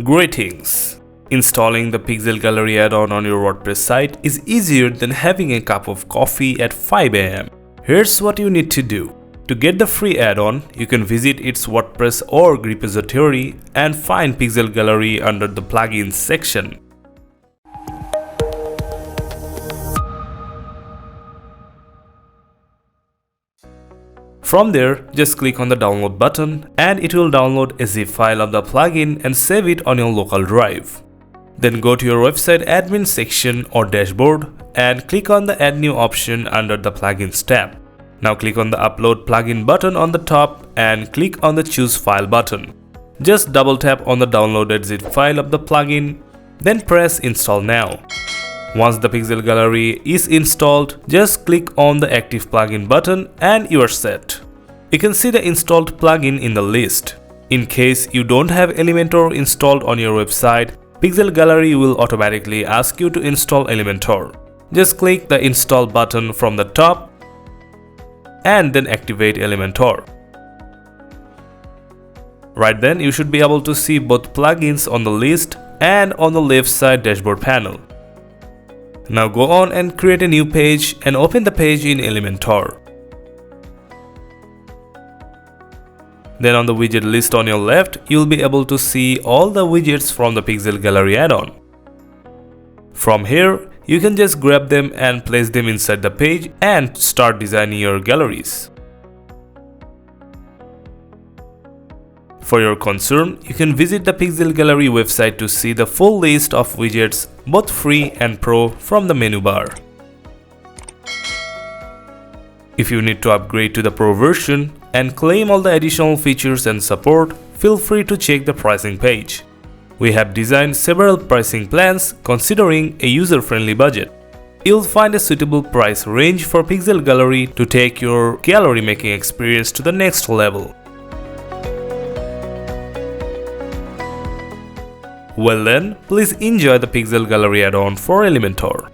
Greetings! Installing the Pixel Gallery add-on on your WordPress site is easier than having a cup of coffee at 5 am. Here's what you need to do. To get the free add-on, you can visit its WordPress org repository and find Pixel Gallery under the plugins section. From there, just click on the download button and it will download a zip file of the plugin and save it on your local drive. Then go to your website admin section or dashboard and click on the add new option under the plugins tab. Now click on the upload plugin button on the top and click on the choose file button. Just double tap on the downloaded zip file of the plugin, then press install now. Once the Pixel Gallery is installed, just click on the active plugin button and you are set. You can see the installed plugin in the list. In case you don't have Elementor installed on your website, Pixel Gallery will automatically ask you to install Elementor. Just click the install button from the top and then activate Elementor. Right then, you should be able to see both plugins on the list and on the left side dashboard panel. Now go on and create a new page and open the page in Elementor. Then on the widget list on your left, you'll be able to see all the widgets from the Pixel Gallery add-on. From here, you can just grab them and place them inside the page and start designing your galleries. For your concern, you can visit the Pixel Gallery website to see the full list of widgets, both free and pro, from the menu bar. If you need to upgrade to the pro version and claim all the additional features and support, feel free to check the pricing page. We have designed several pricing plans considering a user-friendly budget. You'll find a suitable price range for Pixel Gallery to take your gallery making experience to the next level. Well then, please enjoy the Pixel Gallery add-on for Elementor.